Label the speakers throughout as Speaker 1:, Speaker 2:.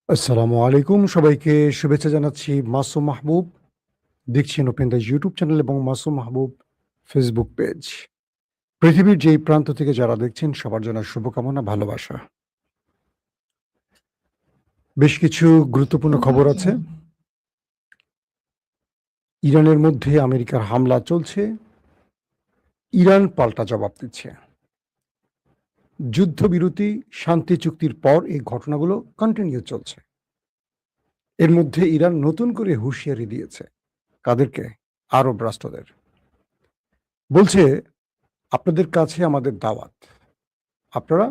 Speaker 1: আসসালামু আলাইকুম। সবাইকে শুভেচ্ছা জানাচ্ছি। মাসুম মাহবুব। দেখছেন ওপেন দ্য ইউটিউব চ্যানেল এবং মাসুম মাহবুব ফেসবুক পেজ। পৃথিবীর যেই প্রান্ত থেকে যারা দেখছেন সবার জন্য শুভকামনা, ভালোবাসা। বেশ কিছু গুরুত্বপূর্ণ খবর আছে। ইরানের মধ্যে আমেরিকার হামলা চলছে। ইরান পাল্টা জবাব দিচ্ছে। যুদ্ধবিরতি, শান্তি চুক্তির পর এই ঘটনাগুলো কন্টিনিউ চলছে। এর মধ্যে ইরান নতুন করে হুঁশিয়ারি দিয়েছে। কাদেরকে? আরব রাষ্ট্রদের। বলছে, আপনাদের কাছে আমাদের দাওয়াত। আপনারা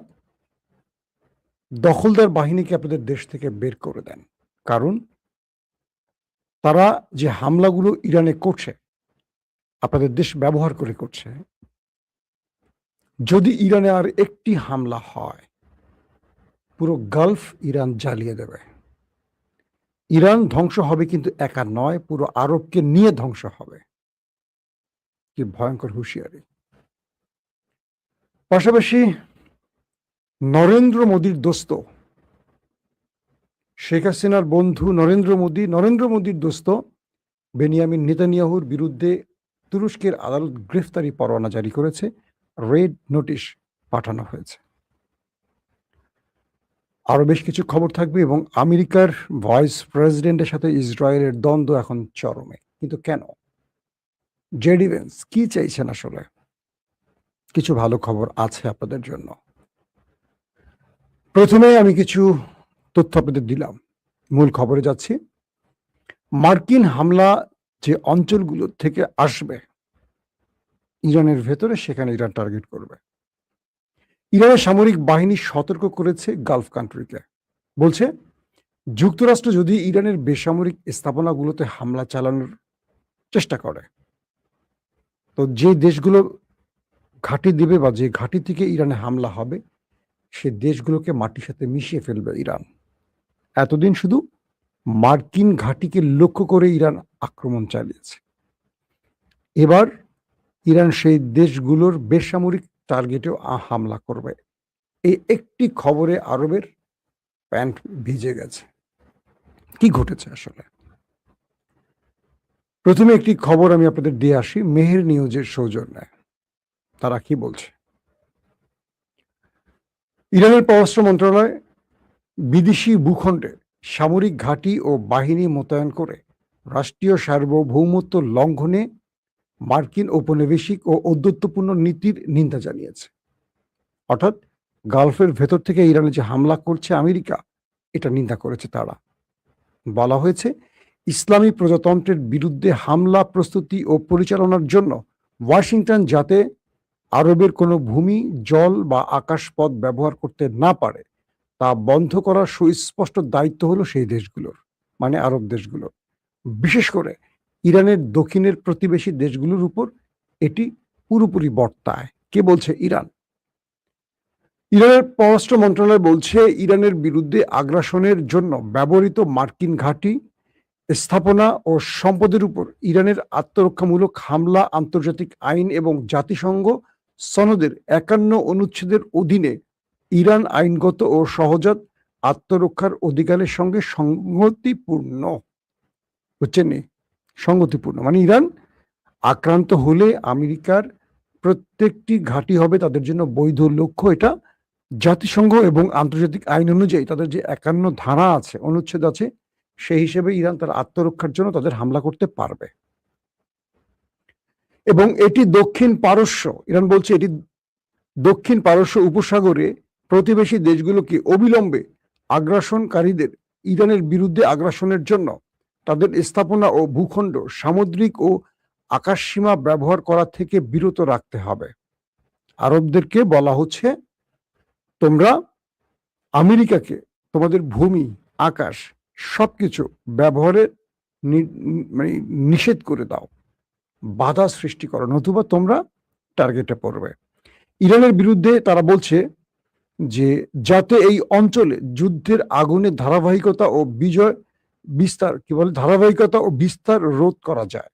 Speaker 1: দখলদার বাহিনীকে আপনাদের দেশ থেকে বের করে দেন। কারণ তারা যে হামলাগুলো ইরানে করছে, আপনাদের দেশ ব্যবহার করে করছে। যদি ইরানে আর একটি হামলা হয়, পুরো গালফ ইরান জ্বালিয়ে দেবে। ইরান ধ্বংস হবে, কিন্তু একা নয়, পুরো আরবকে নিয়ে ধ্বংস হবে। কি ভয়ঙ্কর হুঁশিয়ারি! পাশাপাশি নরেন্দ্র মোদীর দোস্ত, শেখ হাসিনার বন্ধু নরেন্দ্র মোদীর দোস্ত বেনিয়ামিন নেতানিয়াহুর বিরুদ্ধে তুরস্কের আদালত গ্রেফতারি পরোয়ানা জারি করেছে। রেড নোটিশ পাঠানো হয়েছে। আরো বেশ কিছু খবর থাকবে এবং আমেরিকার ভাইস প্রেসিডেন্টের সাথে ইসরায়েলের দ্বন্দ্ব এখন চরমে। কিন্তু কেন? জেডি ভেন্স কি চাইছেন আসলে? কিছু ভালো খবর আছে আপনাদের জন্য। প্রথমে আমি কিছু তথ্য আপনাদের দিলাম। মূল খবরে যাচ্ছি। মার্কিন হামলা যে অঞ্চলগুলো থেকে আসবে ইরানের ভেতরে, সেখানে ইরান টার্গেট করবে। ইরানের সামরিক বাহিনী সতর্ক করেছে গালফ কান্ট্রিকে। বলছে, যুক্তরাষ্ট্র যদি ইরানের বেসামরিক স্থাপনাগুলোতে হামলা চালানোর চেষ্টা করে, তো যে দেশগুলো ঘাঁটি দেবে বা যে ঘাঁটি থেকে ইরানে হামলা হবে, সে দেশগুলোকে মাটির সাথে মিশিয়ে ফেলবে ইরান। এতদিন শুধু মার্কিন ঘাঁটিকে লক্ষ্য করে ইরান আক্রমণ চালিয়েছে। এবার ইরান সেই দেশগুলোর বেসামরিক টার্গেটেও হামলা করবে। এই একটি খবরে আরবের প্যান্ট ভিজে গেছে। কি ঘটেছে আসলে? প্রথমে একটি খবর আমি আপনাদের দিয়ে আসি মেহের নিউজের সৌজন্যে। তারা কি বলছে? ইরানের পররাষ্ট্র মন্ত্রণালয় বিদেশি ভূখণ্ডে সামরিক ঘাঁটি ও বাহিনী মোতায়েন করে রাষ্ট্রীয় সার্বভৌমত্ব লঙ্ঘনে মার্কিন ঔপনিবেশিক ও ঔদ্ধত্যপূর্ণ নীতির নিন্দা জানিয়েছে। অর্থাৎ গালফের ভেতর থেকে ইরানে যে হামলা করছে আমেরিকা, এটা নিন্দা করেছে তারা। বলা হয়েছে, ইসলামী প্রজাতন্ত্রের বিরুদ্ধে হামলা প্রস্তুতি ও পরিচালনার জন্য ওয়াশিংটন যাতে আরবের কোনো ভূমি, জল বা আকাশপথ ব্যবহার করতে না পারে, তা বন্ধ করার সুস্পষ্ট দায়িত্ব হলো সেই দেশগুলোর, মানে আরব দেশগুলোর। বিশেষ করে ইরানের দক্ষিণের প্রতিবেশী দেশগুলোর উপর এটি পুরোপুরি বর্তায়। কে বলছে? ইরান। ইরানের পররাষ্ট্র মন্ত্রণালয় বলছে, ইরানের বিরুদ্ধে আগ্রাসনের জন্য ব্যবহৃত মার্কিন ঘাঁটি, স্থাপনা ও সম্পদের উপর ইরানের আত্মরক্ষামূলক হামলা আন্তর্জাতিক আইন এবং জাতিসংঘ সনদের ৫১ অনুচ্ছেদের অধীনে ইরান আইনগত ও সহজাত আত্মরক্ষার অধিকারের সঙ্গে সংগতিপূর্ণ। বুঝছেন? সংগতিপূর্ণ মানে ইরান আক্রান্ত হলে আমেরিকার প্রত্যেকটি ঘাঁটি হবে তাদের জন্য বৈধ লক্ষ্য। এটা জাতিসংঘ এবং আন্তর্জাতিক আইন অনুযায়ী তাদের যে ৫১ ধারা আছে, অনুচ্ছেদ আছে, সেই হিসেবে ইরান তার আত্মরক্ষার জন্য তাদের হামলা করতে পারবে। এবং এটি দক্ষিণ পারস্য, ইরান বলছে এটি দক্ষিণ পারস্য উপসাগরে প্রতিবেশী দেশগুলোকে অবিলম্বে আগ্রাসনকারীদের ইরানের বিরুদ্ধে আগ্রাসনের জন্য তাদের স্থাপনা ও ভূখণ্ড, সামুদ্রিক ও আকাশসীমা ব্যবহার করা থেকে বিরত রাখতে হবে। আরবদেরকে বলা হচ্ছে, তোমরা আমেরিকাকে তোমাদের ভূমি, আকাশ সবকিছু ব্যবহারের মানে নিষেধ করে দাও, বাধা সৃষ্টি করো, নতুবা তোমরা টার্গেটে পড়বে। ইরানের বিরুদ্ধে তারা বলছে যে যাতে এই অঞ্চলে যুদ্ধের আগুনের ধারাবাহিকতা ও ধারাবাহিকতা ও বিস্তার রোধ করা যায়।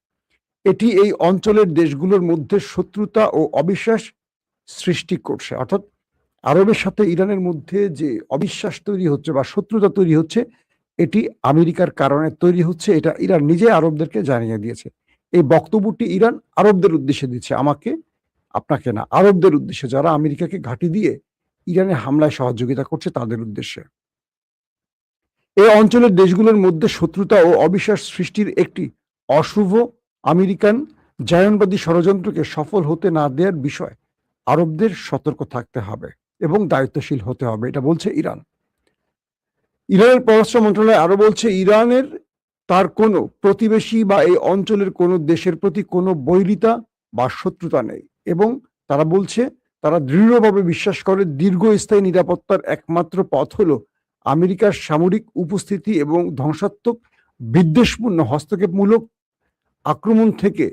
Speaker 1: এটি এই অঞ্চলের দেশগুলোর মধ্যে শত্রুতা ও অবিশ্বাস সৃষ্টি করছে। অর্থাৎ আরবের সাথে ইরানের মধ্যে যে অবিশ্বাস তৈরি হচ্ছে বা শত্রুতা তৈরি হচ্ছে, এটি আমেরিকার কারণে তৈরি হচ্ছে, এটা ইরান নিজে আরবদেরকে জানিয়ে দিয়েছে। এই বক্তব্যটি ইরান আরবদের উদ্দেশ্যে দিচ্ছে, আমাকে আপনাকে না, আরবদের উদ্দেশ্যে যারা আমেরিকাকে ঘাঁটি দিয়ে ইরানে হামলায় সহযোগিতা করছে তাদের উদ্দেশ্যে। এই অঞ্চলের দেশগুলোর মধ্যে শত্রুতা ও অবিশ্বাস সৃষ্টির একটি অশুভ আমেরিকান জায়নবাদী ষড়যন্ত্রকে সফল হতে না দেওয়ার বিষয় আরবদের সতর্ক থাকতে হবে এবং দায়িত্বশীল হতে হবে, এটা বলছে ইরান। ইরানের পররাষ্ট্র মন্ত্রণালয় আরো বলছে, ইরানের তার কোনো প্রতিবেশী বা এই অঞ্চলের কোনো দেশের প্রতি কোনো বৈরিতা বা শত্রুতা নেই এবং তারা বলছে তারা দৃঢ়ভাবে বিশ্বাস করে দীর্ঘস্থায়ী নিরাপত্তার একমাত্র পথ হলো আমেরিকার সামরিক উপস্থিতি এবং ধ্বংসাত্মক বিদ্বেষপূর্ণ হস্তক্ষেপমূলক আক্রমণ থেকে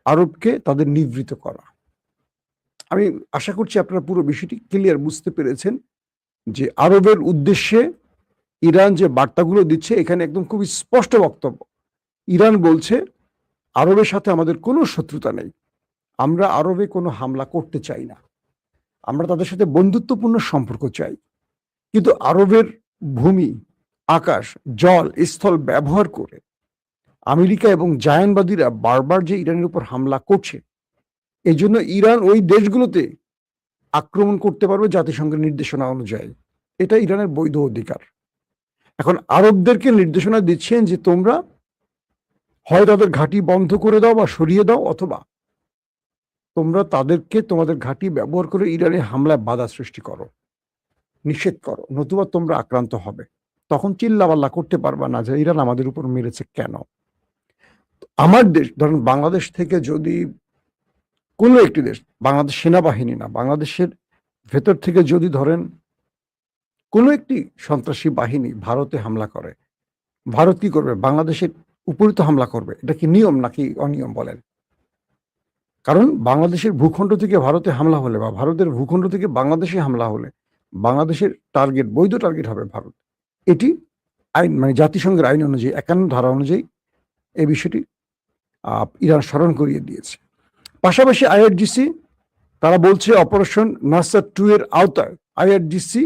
Speaker 1: আরবকে তাদের নিবৃত্ত করা। আমি আশা করছি আপনারা পুরো বিষয়টি ক্লিয়ার বুঝতে পেরেছেন যে আরবের উদ্দেশ্যে ইরান যে বার্তাগুলো দিচ্ছে এখানে একদম খুবই স্পষ্ট বক্তব্য। ইরান বলছে আরবের সাথে আমাদের কোনো শত্রুতা নেই, আমরা আরবে কোনো হামলা করতে চাই না, আমরা তাদের সাথে বন্ধুত্বপূর্ণ সম্পর্ক চাই, কিন্তু আরবের ভূমি, আকাশ, জল, স্থল ব্যবহার করে আমেরিকা এবং জায়ানবাদীরা বারবার যে ইরানের উপর হামলা করছে, এই জন্য ইরান ওই দেশগুলোতে আক্রমণ করতে পারবে জাতিসংঘের নির্দেশনা অনুযায়ী, এটা ইরানের বৈধ অধিকার। এখন আরবদেরকে নির্দেশনা দিচ্ছেন যে তোমরা হয় তাদের ঘাঁটি বন্ধ করে দাও বা সরিয়ে দাও, অথবা তোমরা তাদেরকে তোমাদের ঘাঁটি ব্যবহার করে ইরানে হামলায় বাধা সৃষ্টি করো, নিষেধ করো, নতুবা তোমরা আক্রান্ত হবে। তখন চিল্লাপাল্লা করতে পারবা না যে ইরান আমাদের উপর মেরেছে কেন। আমার দেশ, ধরেন বাংলাদেশ থেকে যদি কোনো একটি দেশ, বাংলাদেশ সেনাবাহিনী না, বাংলাদেশের ভেতর থেকে যদি ধরেন কোনো একটি সন্ত্রাসী বাহিনী ভারতে হামলা করে, ভারত কি করবে? বাংলাদেশের উপরে তো হামলা করবে। এটা কি নিয়ম নাকি অনিয়ম বলেন? কারণ বাংলাদেশের ভূখণ্ড থেকে ভারতে হামলা হলে বা ভারতের ভূখণ্ড থেকে বাংলাদেশে হামলা হলে বাংলাদেশের টার্গেট, বৈধ টার্গেট হবে ভারত। এটি আইন, মানে জাতিসংঘের আইন অনুযায়ী 51 ধারা অনুযায়ী এই বিষয়টি ইরান স্মরণ করিয়ে দিয়েছে। পাশাপাশি আইআরজিসি তারা বলছে অপারেশন নাসার 2 এর আওতায় আইআরজিসি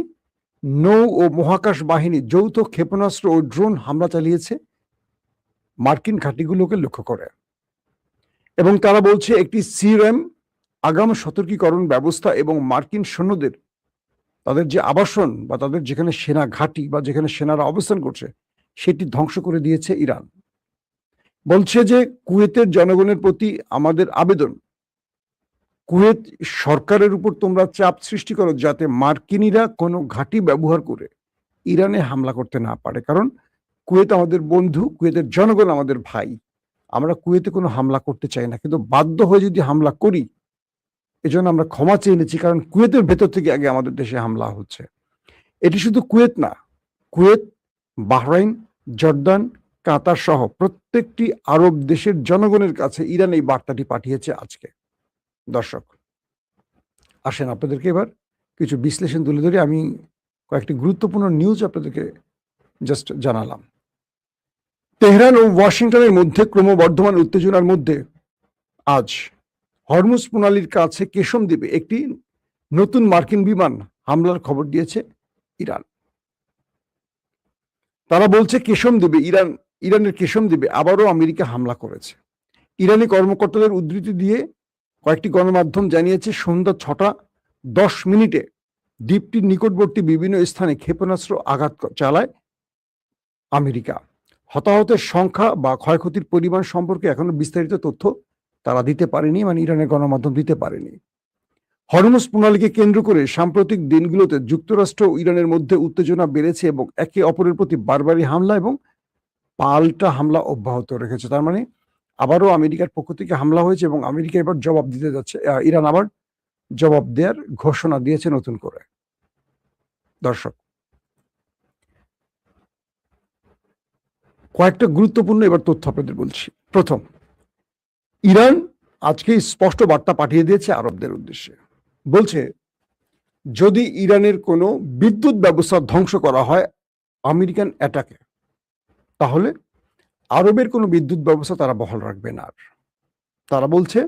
Speaker 1: নৌ ও মহাকাশ বাহিনী যৌথ ক্ষেপণাস্ত্র ও ড্রোন হামলা চালিয়েছে মার্কিন ঘাঁটিগুলোকে লক্ষ্য করে, এবং তারা বলছে একটি সিআরএম আগাম সতর্কীকরণ ব্যবস্থা এবং মার্কিন সৈন্যদের তাদের যে আবাসন বা তাদের যেখানে সেনা ঘাঁটি বা যেখানে সেনারা অবস্থান করছে সেটি ধ্বংস করে দিয়েছে ইরান। বলছে যে কুয়েতের জনগণের প্রতি আমাদের আবেদন, কুয়েত সরকারের উপর তোমরা চাপ সৃষ্টি করো যাতে মার্কিনীরা কোনো ঘাঁটি ব্যবহার করে ইরানে হামলা করতে না পারে, কারণ কুয়েত আমাদের বন্ধু, কুয়েতের জনগণ আমাদের ভাই, আমরা কুয়েতে কোনো হামলা করতে চাই না, কিন্তু বাধ্য হয়ে যদি হামলা করি এজন্য আমরা ক্ষমা চেয়ে নিচ্ছি, কারণ কুয়েতের ভেতর থেকে আগে আমাদের দেশে হামলা হচ্ছে। এটি শুধু কুয়েত না, কুয়েত, বাহরাইন, জর্দান, কাতার সহ প্রত্যেকটি আরব দেশের জনগণের কাছে ইরান এই বার্তাটি পাঠিয়েছে আজকে। দর্শক আসেন আপনাদেরকে এবার কিছু বিশ্লেষণ তুলে ধরে আমি কয়েকটি গুরুত্বপূর্ণ নিউজ আপনাদেরকে জাস্ট জানালাম। তেহরান ও ওয়াশিংটনের মধ্যে ক্রমবর্ধমান উত্তেজনার মধ্যে আজ হরমুজ প্রণালীর কাছে কেশম দ্বীপে একটি নতুন মার্কিন বিমান হামলার খবর দিয়েছে ইরান। তারা বলছে কেশম দ্বীপে ইরানের কেশম দ্বীপে আবারও আমেরিকা হামলা করেছে। ইরানি কর্মকর্তাদের উদ্ধৃতি দিয়ে কয়েকটি গণমাধ্যম জানিয়েছে সন্ধ্যা 6:10 দ্বীপটির নিকটবর্তী বিভিন্ন স্থানে ক্ষেপণাস্ত্র আঘাত চালায় আমেরিকা। হতাহতের সংখ্যা বা ক্ষয়ক্ষতির পরিমাণ সম্পর্কে এখনো বিস্তারিত তথ্য তারা দিতে পারেনি, মানে ইরানের গণমাধ্যম দিতে পারেনি। হরমুজ প্রণালীকে কেন্দ্র করে সাম্প্রতিক দিনগুলোতে যুক্তরাষ্ট্র ও ইরানের মধ্যে উত্তেজনা বেড়েছে এবং একে অপরের প্রতি বারবারই হামলা এবং পাল্টা হামলা অব্যাহত রেখেছে। তার মানে আবারও আমেরিকার পক্ষ থেকে হামলা হয়েছে এবং আমেরিকা এবার জবাব দিতে যাচ্ছে, ইরান আবার জবাব দেওয়ার ঘোষণা দিয়েছে নতুন করে। দর্শক কয়েকটা গুরুত্বপূর্ণ এবার তথ্য আপনাদের বলছি। প্রথম, ইরান আজকে স্পষ্ট বার্তা পাঠিয়ে দিয়েছে আরবদের উদ্দেশ্যে, বলছে যদি ইরানের কোনো বিদ্যুৎ ব্যবস্থা ধ্বংস করা হয় আমেরিকান অ্যাটাকে, তাহলে আরবের কোনো বিদ্যুৎ ব্যবস্থা তারা বহাল রাখবে না। তারা বলছে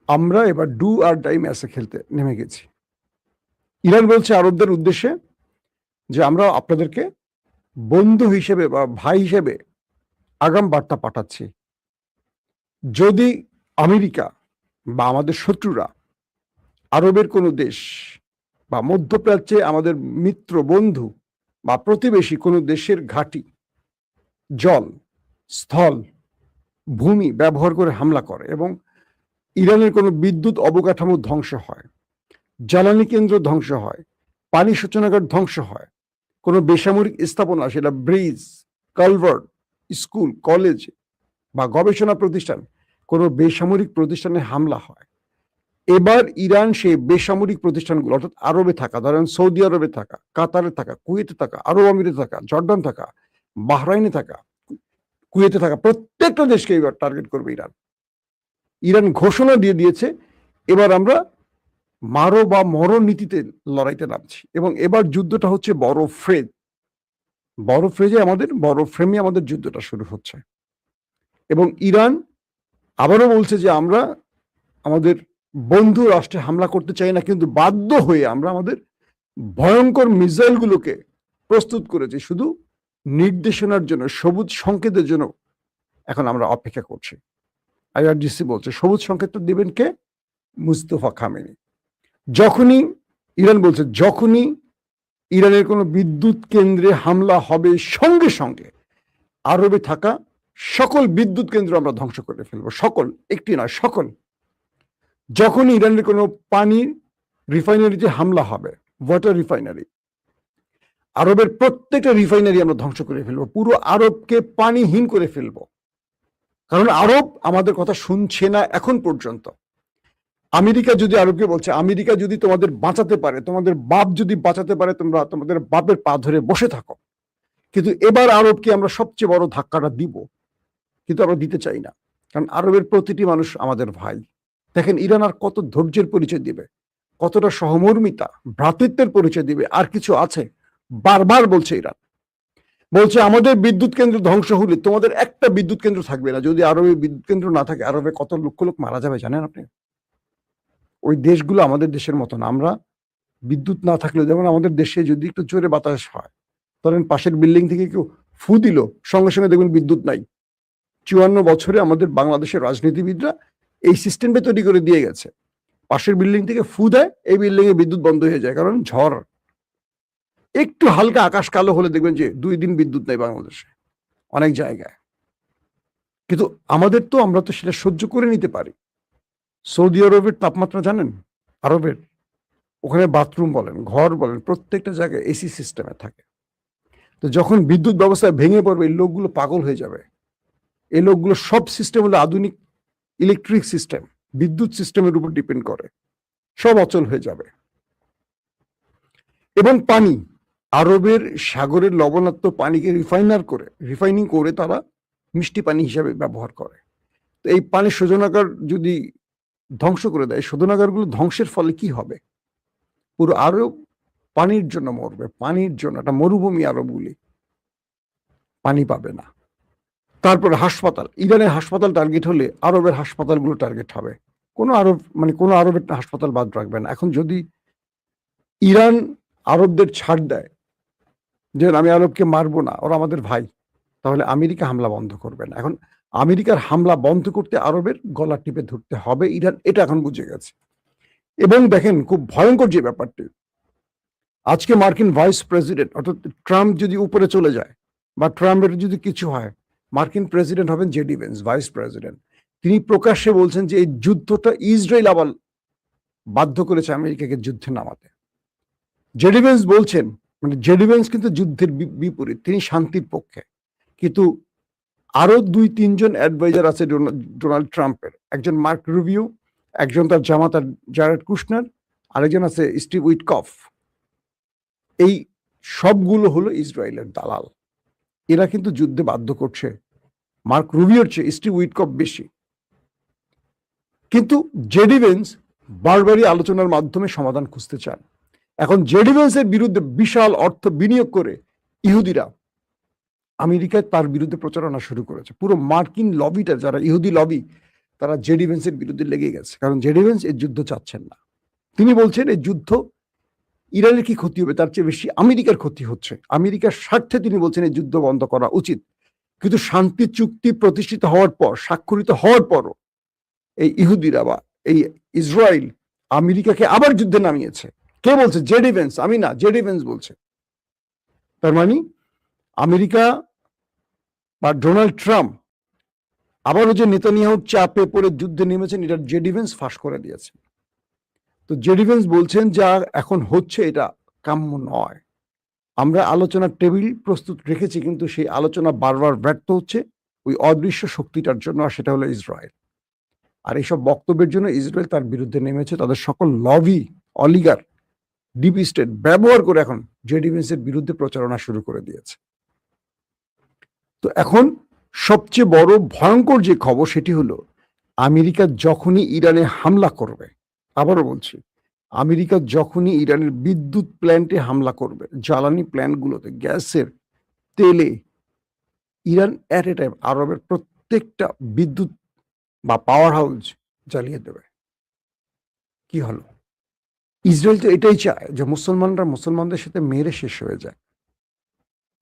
Speaker 1: আমরা এবার ডু আর ডাই ম্যাচে খেলতে নেমে গেছি। ইরান বলছে আরবদের উদ্দেশ্যে যে আমরা আপনাদেরকে বন্ধু হিসেবে বা ভাই হিসেবে আগাম বার্তা পাঠাচ্ছি। যদি আমেরিকা বা আমাদের শত্রুরা আরবের কোনো দেশ বা মধ্যপ্রাচ্যে আমাদের মিত্র বন্ধু বা প্রতিবেশী কোনো দেশের ঘাঁটি, জল, স্থল, ভূমি ব্যবহার করে হামলা করে এবং ইরানের কোনো বিদ্যুৎ অবকাঠামো ধ্বংস হয়, জ্বালানি কেন্দ্র ধ্বংস হয়, পানি সূচনাগার ধ্বংস হয়, কোনো বেসামরিক স্থাপনা, সেটা ব্রিজ, কালভার্ট, স্কুল, কলেজ বা গবেষণা প্রতিষ্ঠান, কোনো বেসামরিক প্রতিষ্ঠানে হামলা হয়, এবার ইরান সেই বেসামরিক প্রতিষ্ঠানগুলো অর্থাৎ আরবে থাকা, ধরেন সৌদি আরবে থাকা, কাতারে থাকা, কুয়েতে থাকা, আরব আমিরে থাকা, জর্ডান থাকা, বাহরাইনে থাকা, কুয়েতে থাকা প্রত্যেকটা দেশকে এবার টার্গেট করবে ইরান। ইরান ঘোষণা দিয়ে দিয়েছে এবার আমরা মারো বা মরো নীতিতে লড়াইতে নামছি এবং এবার যুদ্ধটা হচ্ছে বড় ফ্রেমে আমাদের যুদ্ধটা শুরু হচ্ছে এবং ইরান আবারও বলছে যে আমরা আমাদের বন্ধু রাষ্ট্রে হামলা করতে চাই না, কিন্তু বাধ্য হয়ে আমরা আমাদের ভয়ঙ্কর মিসাইলগুলোকে প্রস্তুত করেছি শুধু নির্দেশনার জন্য, সবুজ সংকেতের জন্য এখন আমরা অপেক্ষা করছি। আইআরজিসি বলছে সবুজ সংকেতটা দিবেন কে? মুস্তফা খামেনি। যখনই ইরান বলছে যখনই ইরানের কোনো বিদ্যুৎ কেন্দ্রে হামলা হবে সঙ্গে সঙ্গে আরবে থাকা সকল বিদ্যুৎ কেন্দ্র আমরা ধ্বংস করে ফেলবো, সকল, একটি নয় সকল। যখন ইরানের কোনো পানির রিফাইনারিতে হামলা হবে, ওয়াটার রিফাইনারি, আরবের প্রত্যেকটা রিফাইনারি আমরা ধ্বংস করে ফেলবো, পুরো আরবকে পানিহীন করে ফেলবো। কারণ আরব আমাদের কথা শুনছে না এখন পর্যন্ত। আমেরিকা যদি আরবকে বলছে আমেরিকা যদি তোমাদের বাঁচাতে পারে, তোমাদের বাপ যদি বাঁচাতে পারে, তোমরা তোমাদের বাপের পা ধরে বসে থাকো, কিন্তু এবার আরবকে আমরা সবচেয়ে বড় ধাক্কাটা দিব, কিন্তু আমরা দিতে চাই না, কারণ আরবের প্রতিটি মানুষ আমাদের ভাই। দেখেন ইরান আর কত ধৈর্যের পরিচয় দিবে, কতটা সহমর্মিতা, ভ্রাতৃত্বের পরিচয় দিবে, আর কিছু আছে? বারবার বলছে ইরান, বলছে আমাদের বিদ্যুৎ কেন্দ্র ধ্বংস হলে তোমাদের একটা বিদ্যুৎ কেন্দ্র থাকবে না। যদি আরবে বিদ্যুৎ কেন্দ্র না থাকে, আরবে কত লক্ষ লোক মারা যাবে জানেন আপনি? ওই দেশগুলো আমাদের দেশের মতন, আমরা বিদ্যুৎ না থাকলে, যেমন আমাদের দেশে যদি একটু জোরে বাতাস হয়, ধরেন পাশের বিল্ডিং থেকে কেউ ফু দিল, সঙ্গে সঙ্গে দেখবেন বিদ্যুৎ নাই। ৫৪ বছরে আমাদের বাংলাদেশের রাজনীতিবিদরা এই সিস্টেমটা তৈরি করে দিয়ে গেছে, পাশের বিল্ডিং থেকে ফু দেয়, এই বিল্ডিং এ বিদ্যুৎ বন্ধ হয়ে যায়, কারণ ঝড়, একটু হালকা আকাশ কালো হলে দেখবেন যে 2 দিন বিদ্যুৎ নেই বাংলাদেশে অনেক জায়গায়। কিন্তু আমাদের তো, আমরা তো সেটা সহ্য করে নিতে পারি। সৌদি আরবের তাপমাত্রা জানেন? আরবের ওখানে বাথরুম বলেন, ঘর বলেন, প্রত্যেকটা জায়গায় এসি সিস্টেমে থাকে। তো যখন বিদ্যুৎ ব্যবস্থা ভেঙে পড়বে, এই লোকগুলো পাগল হয়ে যাবে। এই লোকগুলো সব সিস্টেম হলো আধুনিক ইলেকট্রিক সিস্টেম, বিদ্যুৎ সিস্টেমের উপর ডিপেন্ড করে, সব অচল হয়ে যাবে। এবং পানি, আরবের সাগরের লবণাক্ত পানিকে রিফাইনিং করে তারা মিষ্টি পানি হিসাবে ব্যবহার করে। তো এই পানি শোধনাগার যদি ধ্বংস করে দেয়, শোধনাগারগুলো ধ্বংসের ফলে কি হবে? পুরো আরব পানির জন্য মরবে, পানির জন্য। একটা মরুভূমি আরবগুলি, পানি পাবে না। তারপরে হাসপাতাল, ইরানের হাসপাতাল টার্গেট হলে আরবের হাসপাতালগুলো টার্গেট হবে। কোনো আরবের হাসপাতাল বাদ রাখবে না। এখন যদি ইরান আরবদের ছাড় দেয় যে আমি আরবকে মারবো না, ওরা আমাদের ভাই, তাহলে আমেরিকা হামলা বন্ধ করবে না। এখন আমেরিকার হামলা বন্ধ করতে আরবের গলা টিপে ধরতে হবে ইরান, এটা এখন বুঝে গেছে। এবং দেখেন খুব ভয়ঙ্কর যে ব্যাপারটি, আজকে মার্কিন ভাইস প্রেসিডেন্ট অর্থাৎ ট্রাম্প যদি উপরে চলে যায় বা ট্রাম্পের যদি কিছু হয়, মার্কিন প্রেসিডেন্ট হবেন জেডি ভেন্স, ভাইস প্রেসিডেন্ট। তিনি প্রকাশ্যে বলছেন যে এই যুদ্ধটা ইসরায়েল আবার বাধ্য করেছে আমেরিকাকে যুদ্ধে নামাতে। জেডি ভেন্স বলছেন, মানে জেডি ভেন্স কিন্তু যুদ্ধের বিপরীত, তিনি শান্তির পক্ষে। কিন্তু আরো 2-3 জন অ্যাডভাইজার আছে ডোনাল্ড ট্রাম্পের, একজন মার্ক রুবিও, একজন তার জামাতা জারেড কুশনার, আরেকজন আছে স্টিভ উইটকফ। এই সবগুলো হলো ইসরায়েলের দালাল। এরা কিন্তু যুদ্ধে বাধ্য করছে মার্ক রুবিওর চেয়ে স্টিভ উইটকফ বেশি। কিন্তু জেডি ভেন্স বারবারই আলোচনার মাধ্যমে সমাধান খুঁজতে চান। এখন জেডি ভেন্সের বিরুদ্ধে বিশাল অর্থ বিনিয়োগ করে ইহুদিরা আমেরিকায় তার বিরুদ্ধে প্রচারণা শুরু করেছে। পুরো মার্কিন লবিটা, যারা ইহুদি লবি, তারা জেডি ভেন্সের বিরুদ্ধে লেগে গেছে, কারণ জেডি ভেন্স এই যুদ্ধ চাচ্ছেন না। তিনি বলছেন এই যুদ্ধ ইরানের কি ক্ষতি হবে? তার চেয়ে বেশি আমেরিকার ক্ষতি হচ্ছে। আমেরিকার স্বার্থে তিনি বলছেন এই যুদ্ধ বন্ধ করা উচিত। কিন্তু শান্তি চুক্তি প্রতিষ্ঠিত হওয়ার পর, স্বাক্ষরিত হওয়ার পরও এই ইহুদিরা বা এই ইসরায়েল আমেরিকাকে আবার যুদ্ধে নামিয়েছে। কে বলছে? জেডি ভেন্স, আমি না, জেডি ভেন্স বলছে। তার মানে আমেরিকা বা ডোনাল্ড ট্রাম্প আবারও যে নেতানিয়াহুর চাপে পড়ে যুদ্ধে নেমেছেন, এটা জেডি ভেন্স ফাঁস করে দিয়েছে। তো জেডি ভেন্স বলছেন যা এখন হচ্ছে এটা কাম্য নয়। আমরা আলোচনার টেবিল প্রস্তুত রেখেছি, কিন্তু সেই আলোচনা বারবার ব্যর্থ হচ্ছে ওই অদৃশ্য শক্তিটার জন্য, আর সেটা হলো ইসরায়েল। আর এইসব বক্তব্যের জন্য ইসরায়েল তার বিরুদ্ধে নেমেছে। তাদের সকল লবি, অলিগার, ডিপ স্টেট ব্যবহার করে এখন জেডি ভেন্সের বিরুদ্ধে প্রচারণা শুরু করে দিয়েছে। তো এখন সবচেয়ে বড় ভয়ঙ্কর যে খবর সেটি হলো আমেরিকা যখনই ইরানে হামলা করবে, আবারও বলছি, আমেরিকা যখনই ইরানের বিদ্যুৎ প্ল্যান্টে হামলা করবে, জ্বালানি প্ল্যান্টগুলোতে, গ্যাসের, তেলে, ইরান অ্যাট এ টাইম আরবের প্রত্যেকটা বিদ্যুৎ বা পাওয়ার হাউস জ্বালিয়ে দেবে। কি হলো? ইসরায়েল তো এটাই চায় যে মুসলমানরা মুসলমানদের সাথে মেরে শেষ হয়ে যায়,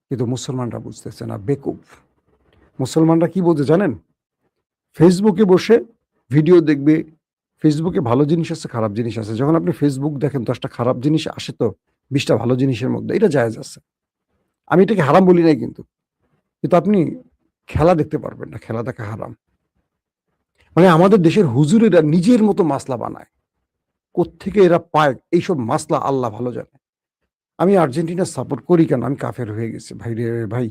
Speaker 1: কিন্তু মুসলমানরা বুঝতেছে না, বেকুব। মুসলমানরা কি বলছে জানেন? ফেসবুকে বসে ভিডিও দেখবে। ফেসবুকে ভালো জিনিস আছে, খারাপ জিনিস আছে। যখন আপনি ফেসবুক দেখেন 10টা খারাপ জিনিস আসে তো 20টা ভালো জিনিসের মধ্যে, এটা জায়েজ আছে। আমি এটাকে হারাম বলি নাই, কিন্তু কিন্তু আপনি খেলা দেখতে পারবেন না, খেলা দেখা হারাম। মানে আমাদের দেশের হুজুরেরা নিজের মতো মাসলা বানায়, কোত্থেকে এরা পায় এইসব মাসলা আল্লাহ ভালো জানে। আমি আর্জেন্টিনা সাপোর্ট করি কেন? আমি কাফের হয়ে গেছি ভাই রে ভাই।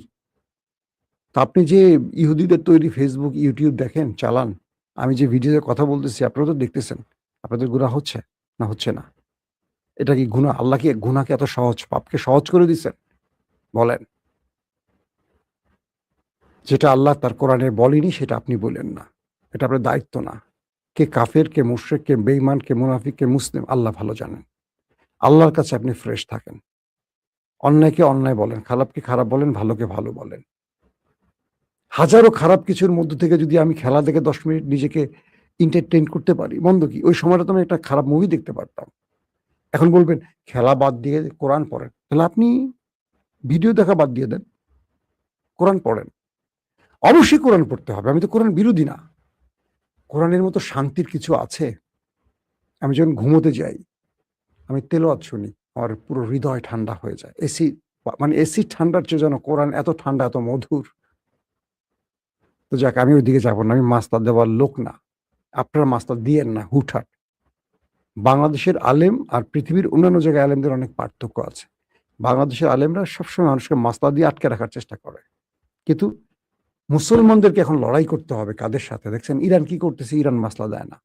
Speaker 1: তা আপনি যে ইহুদিদের তৈরি ফেসবুক, ইউটিউব দেখেন, চালান, আমি যে ভিডিওতে কথা বলতেছি আপনারা তো দেখতেছেন, আপনাদের গুনাহ হচ্ছে না হচ্ছে না? এটা কি গুনাহ? আল্লাহ কি গুনাহকে এত সহজ, পাপকে সহজ করে দিচ্ছেন? বলেন। যেটা আল্লাহ তার কোরআনে বলেনি সেটা আপনি বলেন না, এটা আপনার দায়িত্ব না। কে কাফের, কে মুশরিক, কে বেঈমান, কে মুনাফিক, কে মুসলিম, আল্লাহ ভালো জানেন। আল্লাহর কাছে আপনি ফ্রেশ থাকেন। অন্যায়কে অন্যায় বলেন, খারাপকে খারাপ বলেন, ভালোকে ভালো বলেন। হাজারো খারাপ কিছুর মধ্য থেকে যদি আমি খেলা দেখে 10 মিনিট নিজেকে এন্টারটেইন করতে পারি, মন্দ কি? ওই সময়টা তো আমি একটা খারাপ মুভি দেখতে পারতাম। এখন বলবেন খেলা বাদ দিয়ে কোরআন পড়েন। তাহলে আপনি ভিডিও দেখা বাদ দিয়ে দেন, কোরআন পড়েন। অবশ্যই কোরআন পড়তে হবে, আমি তো কোরআন বিরোধী না। কোরআনের মতো শান্তির কিছু আছে? আমি যখন ঘুমোতে যাই, আমি তেলাওয়াত শুনি, আমার পুরো হৃদয় ঠান্ডা হয়ে যায়। এসি মানে এসি ঠান্ডার চেয়ে যেন কোরআন এত ঠান্ডা, এত মধুর। তো যাক, আমি ওইদিকে যাব না, আমি মাস্তা দেওয়ার লোক না। আপনারা মাস্তা দিয়েন না হুটহাট। বাংলাদেশের আলেম আর পৃথিবীর অন্যান্য জায়গায় আলেমদের অনেক পার্থক্য আছে। বাংলাদেশের আলেমরা সবসময় মানুষকে মাস্তা দিয়ে আটকে রাখার চেষ্টা করে, কিন্তু মুসলমানদেরকে এখন লড়াই করতে হবে কাদের সাথে? দেখছেন ইরান কি করতেছে? ইরান মাসলা দেয় না,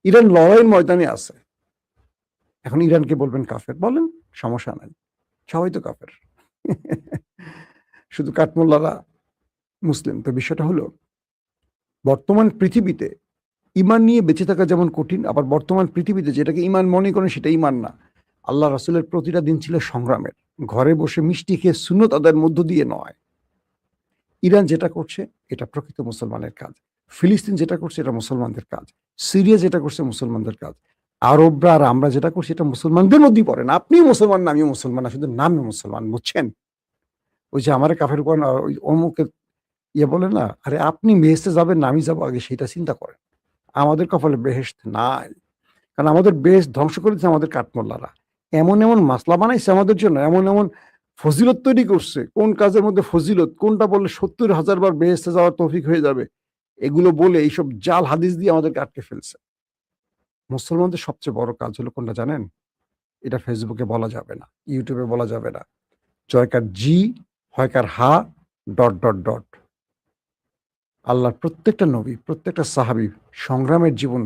Speaker 1: ইরান লড়াইয়ের ময়দানে আছে। এখন ইরানকে বলবেন কাফের, বলেন, সমস্যা নাই, সবাই তো কাফের। শুধু কাঠমোল্লারা মুসলিম। তো বিষয়টা হলো বর্তমান পৃথিবীতে ইমান নিয়ে বেঁচে থাকা যেমন কঠিন, আবার বর্তমান পৃথিবীতে যেটাকে ইমান মনে করেন সেটা ইমান না। আল্লাহ রাসূলের প্রতিটা দিন ছিল সংগ্রামের। ঘরে বসে মিষ্টি খেয়ে সুন্নত আদায়ের মধ্য দিয়ে নয়। ইরান যেটা করছে এটা প্রকৃত মুসলমানের কাজ। ফিলিস্তিন যেটা করছে এটা মুসলমানদের কাজ। সিরিয়া যেটা করছে মুসলমানদের কাজ। আরবরা আর আমরা যেটা করছি এটা মুসলমানদের মধ্যেই পড়ে না। আপনিও মুসলমান না, আমিও মুসলমান না, শুধু নামে মুসলমান, বুঝছেন? ওই যে আমারে কাফের করেন, ওই অমুকের বলে না, আরে আপনি বেহেশতে যাবেন না আমি যাবো আগে, সেটা চিন্তা করেন। আমাদের কপালে বেহেশত নাই। কারণ আমাদের বেহেশত ধ্বংস করে দিচ্ছে আমাদের কাঠমোল্লারা। এমন এমন মাসলা বানাইছে আমাদের জন্য, এমন এমন ফজিলত তৈরি করছে। কোন কাজের মধ্যে ফজিলত, কোনটা বললে 70,000 বার বেহেশতে যাওয়ার তৌফিক হয়ে যাবে, এগুলো বলে এইসব জাল হাদিস দিয়ে আমাদেরকে আটকে ফেলছে। মুসলমানদের সবচেয়ে বড় কাজ হলো কোনটা জানেন? এটা ফেসবুকে বলা যাবে না, ইউটিউবে বলা যাবে না। জয়কার জি, হয়কার হা, ডট ডট ডট। আল্লাহর প্রত্যেকটা নবী, প্রত্যেকটা সাহাবী সংগ্রামের জীবন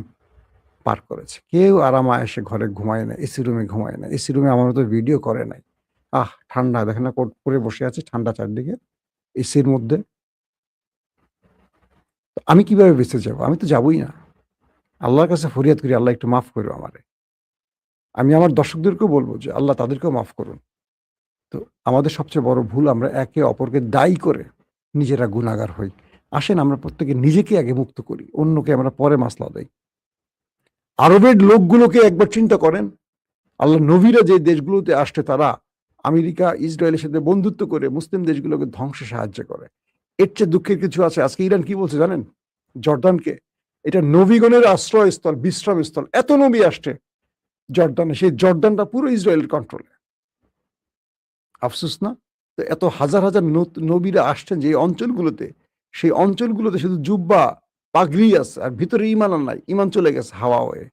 Speaker 1: পার করেছে। কেউ আরাম আয়েশে ঘরে ঘুমায় না, এসি রুমে ঘুমায় না, এসি রুমে আমার মতো ভিডিও করে নাই। ঠান্ডা দেখেন না, কোট পরে বসে আছে, ঠান্ডা চারদিকে, এসির মধ্যে। তো আমি কিভাবে বেঁচে যাব? আমি তো যাবই না। আল্লাহর কাছে ফরিয়াদ করি, আল্লাহ একটু মাফ করো আমারে। আমি আমার দর্শকদেরকেও বলবো যে আল্লাহ তাদেরকেও মাফ করুন। তো আমাদের সবচেয়ে বড় ভুল, আমরা একে অপরকে দায়ী করে নিজেরা গুনাহগার হই। আসেন আমরা প্রত্যেকে নিজেকে আগে মুক্ত করি, অন্যকে আমরা পরে মাসলা দেই। আরবের লোকগুলোকে একবার চিন্তা করেন, আল্লাহ নবীরা যে দেশগুলোতে আসছে তারা আমেরিকা ইসরায়েলের সাথে বন্ধুত্ব করে মুসলিম দেশগুলোকে ধ্বংসে সাহায্য করে। এর চেয়ে দুঃখের কিছু আছে? আজকে ইরান কি বলছে জানেন? জর্দানকে এটা নবীগণের আশ্রয়স্থল, বিশ্রামস্থল। এত নবী আসছে জর্দানে, সেই জর্দানটা পুরো ইসরায়েলের কন্ট্রোলে। আফসোস না? তো এত হাজার হাজার নবীরা আসছেন যে অঞ্চলগুলোতে, সেই অঞ্চলগুলোতে শুধু জুব্বা পাগড়ি আছে আর ভিতরে ইমান আর নাই, ইমান চলে গেছে হাওয়া হয়ে।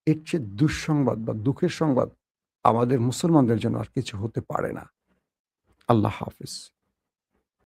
Speaker 1: এর চেয়ে দুঃসংবাদ বা দুঃখের সংবাদ আমাদের মুসলমানদের জন্য আর কিছু হতে পারে না। আল্লাহ হাফিজ।